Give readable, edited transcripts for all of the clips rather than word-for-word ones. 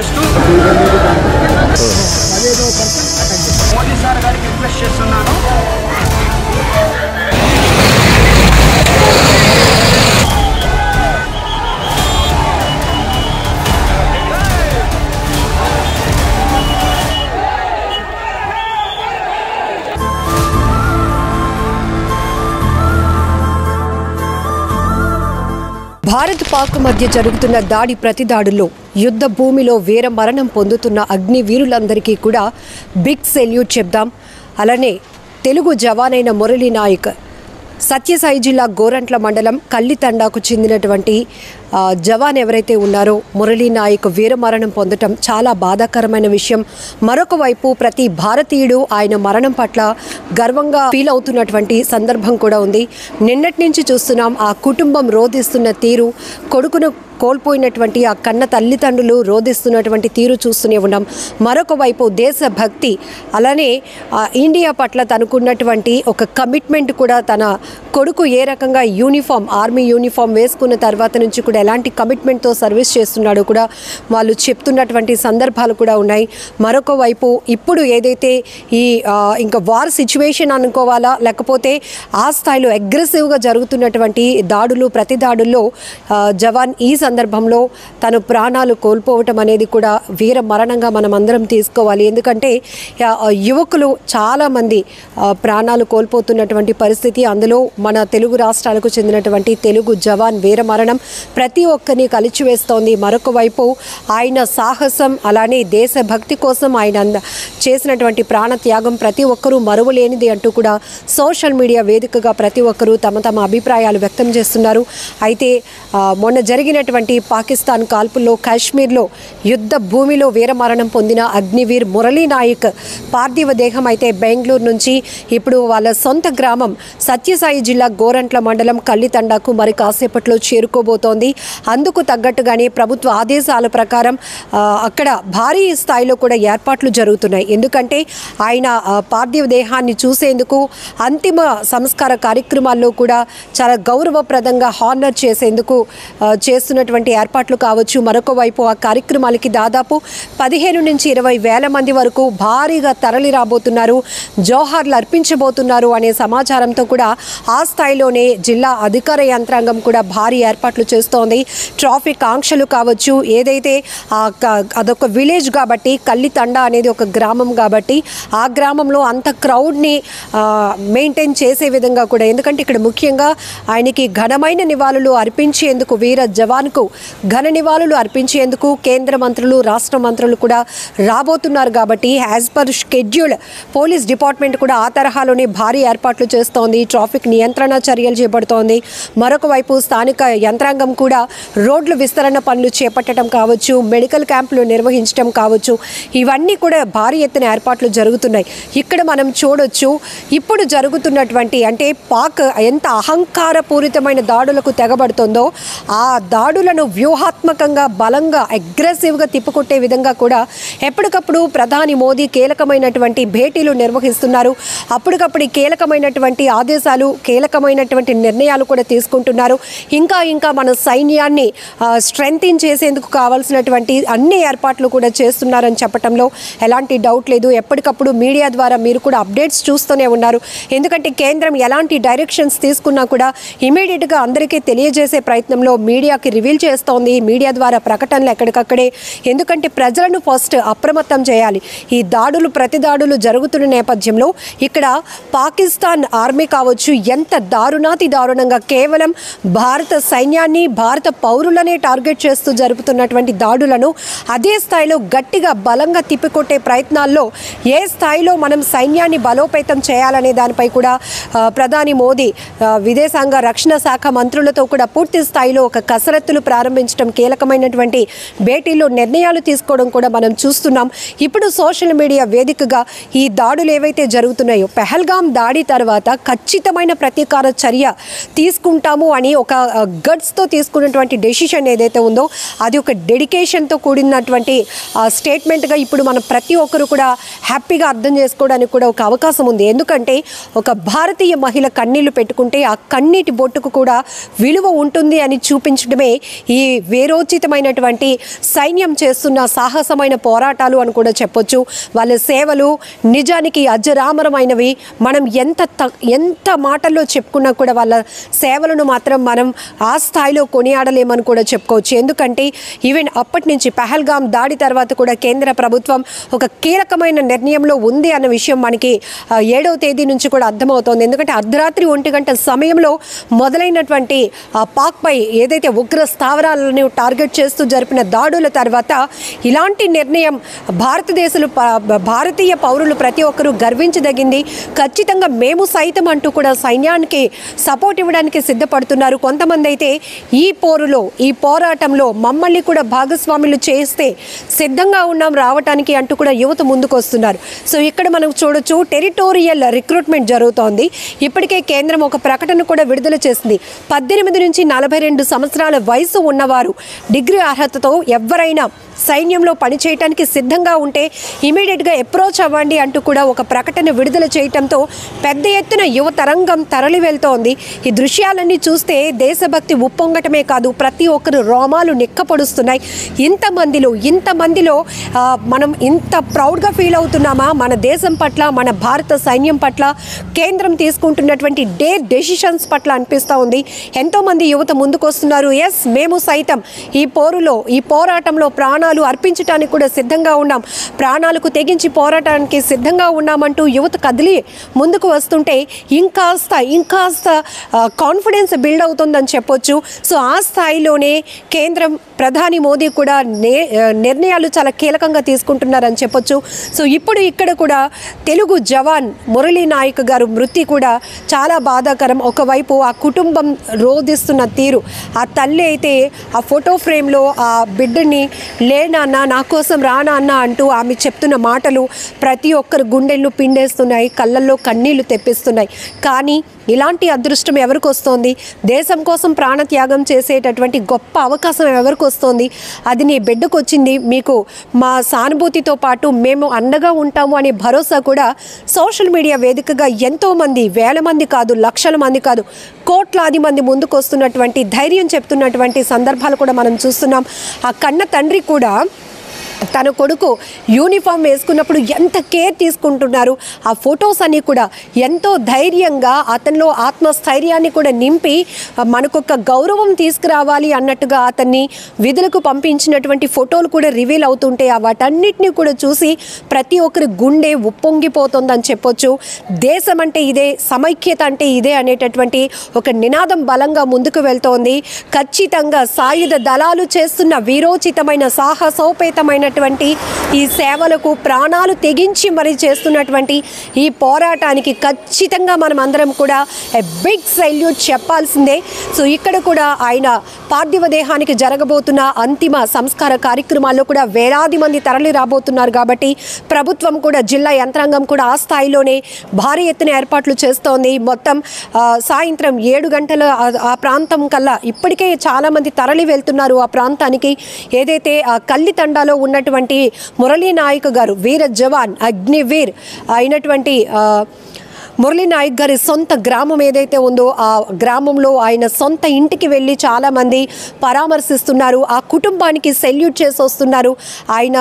చేస్తూ మోదీ సార్ గారికి రిక్వెస్ట్ చేస్తున్నాను. భారత్ పాక్ మధ్య జరుగుతున్న దాడి ప్రతిదాడుల్లో యుద్ధ భూమిలో వీర మరణం పొందుతున్న అగ్నివీరులందరికీ కూడా బిగ్ సెల్యూట్ చెప్దాం. అలానే తెలుగు జవానైన మురళీ నాయక్ సత్యసాయి జిల్లా గోరంట్ల మండలం కల్లితండాకు చెందినటువంటి జవాన్ ఎవరైతే ఉన్నారో మురళీ నాయక్ వీరమరణం పొందటం చాలా బాధాకరమైన విషయం. మరొక వైపు ప్రతి భారతీయుడు ఆయన మరణం పట్ల గర్వంగా ఫీల్ అవుతున్నటువంటి సందర్భం కూడా ఉంది. నిన్నటి నుంచి చూస్తున్నాం ఆ కుటుంబం రోధిస్తున్న తీరు, కొడుకును కోల్పోయినటువంటి ఆ కన్న తల్లిదండ్రులు రోధిస్తున్నటువంటి తీరు చూస్తూనే ఉన్నాం. మరొక వైపు దేశభక్తి, అలానే ఇండియా పట్ల తనకున్నటువంటి ఒక కమిట్మెంట్ కూడా, తన కొడుకు ఏ రకంగా యూనిఫామ్, ఆర్మీ యూనిఫామ్ వేసుకున్న తర్వాత నుంచి కూడా ఎలాంటి కమిట్మెంట్తో సర్వీస్ చేస్తున్నాడో కూడా వాళ్ళు చెప్తున్నటువంటి సందర్భాలు కూడా ఉన్నాయి. మరొక వైపు ఇప్పుడు ఏదైతే ఈ ఇంకా వార్ సిచ్యువేషన్ అనుకోవాలా, లేకపోతే ఆ స్థాయిలో అగ్రెసివ్గా జరుగుతున్నటువంటి దాడులు, ప్రతి దాడుల్లో జవాన్ ఈ సందర్భంలో తను ప్రాణాలు కోల్పోవటం అనేది కూడా వీర మరణంగా మనం అందరం తీసుకోవాలి. ఎందుకంటే యువకులు చాలామంది ప్రాణాలు కోల్పోతున్నటువంటి పరిస్థితి. అందులో మన తెలుగు రాష్ట్రాలకు చెందినటువంటి తెలుగు జవాన్ వీర మరణం ప్రతి ఒక్కరిని కలిచివేస్తోంది. మరొక వైపు ఆయన సాహసం, అలానే దేశభక్తి కోసం ఆయన చేసినటువంటి ప్రాణత్యాగం ప్రతి ఒక్కరూ మరువలేనిది అంటూ కూడా సోషల్ మీడియా వేదికగా ప్రతి ఒక్కరూ తమ తమ అభిప్రాయాలు వ్యక్తం చేస్తున్నారు. అయితే మొన్న జరిగినటువంటి పాకిస్తాన్ కాల్పుల్లో కాశ్మీర్లో యుద్ధ భూమిలో వీరమరణం పొందిన అగ్నివీర్ మురళీ నాయక్ పార్థివ దేహం అయితే బెంగళూరు నుంచి ఇప్పుడు వాళ్ళ సొంత గ్రామం సత్యసాయి జిల్లా గోరంట్ల మండలం కల్లితండాకు మరి కాసేపట్లో చేరుకోబోతోంది. అందుకు తగ్గట్టుగానే ప్రభుత్వ ఆదేశాల ప్రకారం అక్కడ భారీ స్థాయిలో కూడా ఏర్పాట్లు జరుగుతున్నాయి. ఎందుకంటే ఆయన పార్థివ దేహాన్ని చూసేందుకు, అంతిమ సంస్కార కార్యక్రమాల్లో కూడా చాలా గౌరవప్రదంగా హానర్ చేసేందుకు చేస్తున్నటువంటి ఏర్పాట్లు కావచ్చు. మరొక వైపు ఆ కార్యక్రమాలకి దాదాపు 15 నుంచి 20 వేల మంది వరకు భారీగా తరలి రాబోతున్నారు, జోహార్లు అర్పించబోతున్నారు అనే సమాచారంతో కూడా ఆ స్థాయిలోనే జిల్లా అధికార యంత్రాంగం కూడా భారీ ఏర్పాట్లు చేస్తోంది. ట్రాఫిక్ ఆంక్షలు కావచ్చు, ఏదైతే అదొక విలేజ్ కాబట్టి, కల్లితండా అనేది ఒక గ్రామం కాబట్టి ఆ గ్రామంలో అంత క్రౌడ్ని మెయింటైన్ చేసే విధంగా కూడా, ఎందుకంటే ఇక్కడ ముఖ్యంగా ఆయనకి ఘనమైన నివాళులు అర్పించేందుకు, వీర జవాన్కు ఘన నివాళులు అర్పించేందుకు కేంద్ర మంత్రులు, రాష్ట్ర మంత్రులు కూడా రాబోతున్నారు కాబట్టి as per schedule police department కూడా ఆ తరహాలోనే భారీ ఏర్పాట్లు చేస్తోంది. ట్రాఫిక్ నియంత్రణ చర్యలు చేపడుతోంది. మరొక వైపు స్థానిక యంత్రాంగం కూడా రోడ్లు విస్తరణ పనులు చేపట్టడం కావచ్చు, మెడికల్ క్యాంపులు నిర్వహించడం కావచ్చు, ఇవన్నీ కూడా భారీ ఎత్తున ఏర్పాట్లు జరుగుతున్నాయి. ఇక్కడ మనం చూడొచ్చు ఇప్పుడు జరుగుతున్నటువంటి, అంటే పాక్ ఎంత అహంకారపూరితమైన దాడులకు తెగబడుతుందో ఆ దాడులను వ్యూహాత్మకంగా, బలంగా, అగ్రెసివ్గా తిప్పుకొట్టే విధంగా కూడా ఎప్పటికప్పుడు ప్రధాని మోదీ కీలకమైనటువంటి భేటీలు నిర్వహిస్తున్నారు. అప్పటికప్పుడు కీలకమైనటువంటి ఆదేశాలు, కీలకమైనటువంటి నిర్ణయాలు కూడా తీసుకుంటున్నారు. ఇంకా మన సైన్యాన్ని స్ట్రెంథిన్ చేసేందుకు కావాల్సినటువంటి అన్ని ఏర్పాట్లు కూడా చేస్తున్నారని చెప్పడంలో ఎలాంటి డౌట్ లేదు. ఎప్పటికప్పుడు మీడియా ద్వారా మీరు కూడా అప్డేట్స్ చూస్తూనే ఉన్నారు. ఎందుకంటే కేంద్రం ఎలాంటి డైరెక్షన్స్ తీసుకున్నా కూడా ఇమీడియట్గా అందరికీ తెలియజేసే ప్రయత్నంలో మీడియాకి రివీల్ చేస్తోంది. మీడియా ద్వారా ప్రకటనలు ఎక్కడికక్కడే, ఎందుకంటే ప్రజలను ఫస్ట్ అప్రమత్తం చేయాలి. ఈ దాడులు, ప్రతి దాడులు జరుగుతున్న నేపథ్యంలో ఇక్కడ పాకిస్తాన్ ఆర్మీ కావచ్చు ఎంత దారుణాతి దారుణంగా కేవలం భారత సైన్యాన్ని, భారత పౌరులనే టార్గెట్ చేస్తూ జరుపుతున్నటువంటి దాడులను అదే స్థాయిలో గట్టిగా, బలంగా తిప్పికొట్టే ప్రయత్నాల్లో ఏ స్థాయిలో మనం సైన్యాన్ని బలోపేతం చేయాలనే దానిపై కూడా ప్రధాని మోదీ విదేశాంగ రక్షణ శాఖ మంత్రులతో కూడా పూర్తి స్థాయిలో ఒక కసరత్తులు ప్రారంభించడం, కీలకమైనటువంటి భేటీలో నిర్ణయాలు తీసుకోవడం కూడా మనం చూస్తున్నాం. ఇప్పుడు సోషల్ మీడియా వేదికగా ఈ దాడులు ఏవైతే జరుగుతున్నాయో, పెహల్గాం దాడి తర్వాత ఖచ్చితమైన ప్రతీకార చర్య తీసుకుంటాము అని ఒక గట్స్తో తీసుకున్న తీసుకున్నటువంటి డెసిషన్ ఏదైతే ఉందో అది ఒక డెడికేషన్తో కూడినటువంటి స్టేట్మెంట్గా ఇప్పుడు మనం ప్రతి ఒక్కరు కూడా హ్యాపీగా అర్థం చేసుకోవడానికి కూడా ఒక అవకాశం ఉంది. ఎందుకంటే ఒక భారతీయ మహిళ కన్నీళ్లు పెట్టుకుంటే ఆ కన్నీటి బొట్టుకు కూడా విలువ ఉంటుంది అని చూపించడమే ఈ వీరోచితమైనటువంటి సైన్యం చేస్తున్న సాహసమైన పోరాటాలు అని కూడా చెప్పొచ్చు. వాళ్ళ సేవలు నిజానికి అజరామరమైనవి. మనం ఎంత మాటల్లో చెప్పుకున్నా కూడా వాళ్ళ సేవలను మాత్రం మనం ఆ స్థాయిలో కొనియాడలేమని కూడా చెప్పుకోవచ్చు. ఎందుకంటే ఈవెన్ అప్పటి నుంచి పహల్గామ్ దాడి తర్వాత కూడా కేంద్ర ప్రభుత్వం ఒక కీలకమైన నిర్ణయంలో ఉంది అన్న విషయం మనకి 7వ తేదీ నుంచి కూడా అర్థమవుతోంది. ఎందుకంటే అర్ధరాత్రి 1 గంట సమయంలో మొదలైనటువంటి పాక్పై ఏదైతే ఉగ్ర స్థావరాలను టార్గెట్ చేస్తూ జరిపిన దాడుల తర్వాత ఇలాంటి నిర్ణయం భారతీయ పౌరులు ప్రతి ఒక్కరూ గర్వించదగింది. ఖచ్చితంగా మేము సైతం అంటూ కూడా సైన్యానికి సపోర్ట్ ఇవ్వడానికి సిద్ధపడుతున్నారు. కొంతమంది అయితే ఈ పోరాటంలో మమ్మల్ని కూడా భాగస్వాములు చేస్తే సిద్ధంగా ఉన్నాం రావటానికి అంటూ కూడా యువత ముందుకు వస్తున్నారు. సో ఇక్కడ మనం చూడొచ్చు టెరిటోరియల్ రిక్రూట్మెంట్ జరుగుతోంది. ఇప్పటికే కేంద్రం ఒక ప్రకటన కూడా విడుదల చేసింది. 18 నుంచి 42 సంవత్సరాల వయసు ఉన్నవారు డిగ్రీ అర్హతతో ఎవరైనా సైన్యంలో పనిచేయడానికి సిద్ధంగా ఉంటే ఇమీడియట్గా అప్రోచ్ అవ్వండి అంటూ కూడా ఒక ప్రకటన విడుదల చేయడంతో పెద్ద ఎత్తున యువతరంగం తరలి వెళ్తోంది. ఈ దృశ్యాలన్నీ చూస్తే దేశభక్తి ఉప్పొంగటమే కాదు, ప్రతి ఒక్కరు రోమాలు నిక్కపొడుస్తున్నాయి. ఇంతమందిలో మనం ఇంత ప్రౌడ్గా ఫీల్ అవుతున్నామా మన దేశం పట్ల, మన భారత సైన్యం పట్ల, కేంద్రం తీసుకుంటున్నటువంటి డెసిషన్స్ పట్ల అనిపిస్తూ ఉంది. ఎంతోమంది యువత ముందుకు వస్తున్నారు. ఎస్, మేము సైతం ఈ పోరాటంలో ప్రాణాలు అర్పించడానికి కూడా సిద్ధంగా ఉన్నాం, ప్రాణాలకు తెగించి పోరాటానికి సిద్ధంగా ఉన్నామంటూ యువత కదిలి ముందుకు వస్తుంటే ఇంకాస్త కాన్ఫిడెన్స్ బిల్డ్ అవుతుందని చెప్పొచ్చు. సో ఆ స్థాయిలోనే కేంద్రం ప్రధాని మోదీ కూడా నిర్ణయాలు చాలా కీలకంగా తీసుకుంటున్నారని చెప్పొచ్చు. సో ఇప్పుడు ఇక్కడ కూడా తెలుగు జవాన్ మురళీ నాయక్ గారు మృతి కూడా చాలా బాధాకరం. ఒకవైపు ఆ కుటుంబం రోధిస్తున్న తీరు, ఆ తల్లి అయితే ఆ ఫోటో ఫ్రేమ్లో ఆ బిడ్డని లేనాన్న నా కోసం రానా అన్న అంటూ ఆమె చెప్తున్న మాటలు ప్రతి ఒక్కరు గుండెళ్ళు పిండేస్తున్నాయి, కళ్ళల్లో కన్నీళ్లు తెప్పిస్తున్నాయి. కానీ ఇలాంటి అదృష్టం ఎవరికి వస్తోంది? దేశం కోసం ప్రాణత్యాగం చేసేటటువంటి గొప్ప అవకాశం ఎవరికి వస్తోంది? అది నీ బిడ్డకు వచ్చింది. మీకు మా సానుభూతితో పాటు మేము అండగా ఉంటాము అనే భరోసా కూడా సోషల్ మీడియా వేదికగా ఎంతోమంది, వేల మంది కాదు, లక్షల మంది కాదు, కోట్లాది మంది ముందుకు వస్తున్నటువంటి ధైర్యం చెప్తున్నటువంటి సందర్భాలు కూడా మనం చూస్తున్నాం. ఆ కన్న తండ్రి కూడా తన కొడుకు యూనిఫామ్ వేసుకున్నప్పుడు ఎంత కేర్ తీసుకుంటున్నారు. ఆ ఫొటోస్ అన్నీ కూడా ఎంతో ధైర్యంగా అతనిలో ఆత్మస్థైర్యాన్ని కూడా నింపి మనకొక గౌరవం తీసుకురావాలి అన్నట్టుగా అతన్ని విధులకు పంపించినటువంటి ఫోటోలు కూడా రివీల్ అవుతుంటే వాటన్నిటిని కూడా చూసి ప్రతి ఒక్కరి గుండె ఉప్పొంగిపోతుందని చెప్పొచ్చు. దేశం అంటే ఇదే, సమైక్యత అంటే ఇదే అనేటటువంటి ఒక నినాదం బలంగా ముందుకు వెళ్తోంది. ఖచ్చితంగా సాయుధ దళాలు చేస్తున్న వీరోచితమైన సాహసోపేతమైన ఈ సేవలకు ప్రాణాలు తెగించి మరి చేస్తున్నటువంటి ఈ పోరాటానికి ఖచ్చితంగా మనం అందరం కూడా బిగ్ సల్యూట్ చెప్పాల్సిందే. సో ఇక్కడ కూడా ఆయన పార్థివ దేహానికి జరగబోతున్న అంతిమ సంస్కార కార్యక్రమాల్లో కూడా వేలాది మంది తరలి రాబోతున్నారు. కాబట్టి ప్రభుత్వం కూడా, జిల్లా యంత్రాంగం కూడా ఆ స్థాయిలోనే భారీ ఎత్తున ఏర్పాట్లు చేస్తోంది. మొత్తం సాయంత్రం 7 గంటల ఆ ప్రాంతం కల్లా ఇప్పటికే చాలామంది తరలి వెళ్తున్నారు ఆ ప్రాంతానికి. ఏదైతే ఆ కల్లితండాలో ఉన్నటువంటి మురళీ నాయక్ గారు, వీర జవాన్, అగ్నివీర్ అయినటువంటి మురళీ నాయక్ గారి సొంత గ్రామం ఏదైతే ఉందో ఆ గ్రామంలో ఆయన సొంత ఇంటికి వెళ్ళి చాలామంది పరామర్శిస్తున్నారు. ఆ కుటుంబానికి సెల్యూట్ చేసి వస్తున్నారు. ఆయన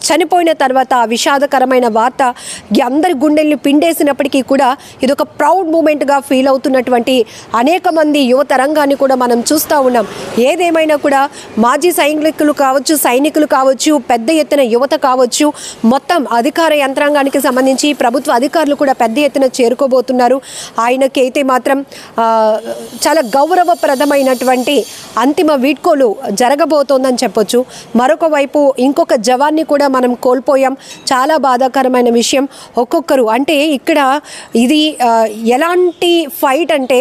చనిపోయిన తర్వాత ఆ విషాదకరమైన వార్త అందరి గుండెల్ని పిండేసినప్పటికీ కూడా ఇదొక ప్రౌడ్ మూమెంట్గా ఫీల్ అవుతున్నటువంటి అనేక మంది యువతరంగాన్ని కూడా మనం చూస్తూ ఉన్నాం. ఏదేమైనా కూడా మాజీ సైనికులు కావచ్చు, పెద్ద ఎత్తున యువత కావచ్చు, మొత్తం అధికార యంత్రాంగానికి సంబంధించి ప్రభుత్వ అధికారులు కూడా పెద్ద ఎత్తున చేరుకోబోతున్నారు. ఆయనకైతే మాత్రం చాలా గౌరవప్రదమైనటువంటి అంతిమ వీడ్కోలు జరగబోతోందని చెప్పొచ్చు. మరొక వైపు ఇంకొక జవాన్ని కూడా మనం కోల్పోయాం. చాలా బాధాకరమైన విషయం. ఒక్కొక్కరు అంటే ఇక్కడ ఇది ఎలాంటి ఫైట్ అంటే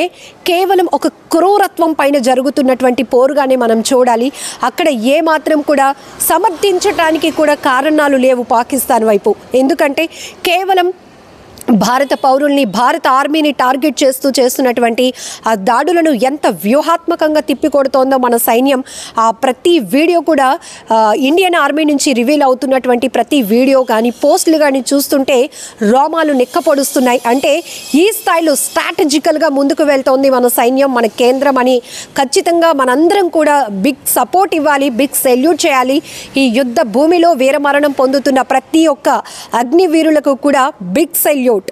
కేవలం ఒక క్రూరత్వం పైన జరుగుతున్నటువంటి పోరుగానే మనం చూడాలి. అక్కడ ఏ మాత్రం కూడా సమర్థించడానికి కూడా కారణాలు లేవు పాకిస్తాన్ వైపు. ఎందుకంటే కేవలం భారత పౌరుల్ని భారత ఆర్మీని టార్గెట్ చేస్తున్నటువంటి ఆ దాడులను ఎంత వ్యూహాత్మకంగా తిప్పికొడుతోందో మన సైన్యం. ఆ ప్రతి వీడియో కూడా ఇండియన్ ఆర్మీ నుంచి రివీల్ అవుతున్నటువంటి ప్రతి వీడియో కానీ పోస్టులు కానీ చూస్తుంటే రోమాలు నిక్కపొడుస్తున్నాయి. అంటే ఈ స్థాయిలో స్ట్రాటజికల్గా ముందుకు వెళ్తోంది మన సైన్యం, మన కేంద్రం అని ఖచ్చితంగా మనందరం కూడా బిగ్ సపోర్ట్ ఇవ్వాలి, బిగ్ సెల్యూట్ చేయాలి. ఈ యుద్ధ భూమిలో వీరమరణం పొందుతున్న ప్రతి ఒక్క అగ్నివీరులకు కూడా బిగ్ సెల్యూట్.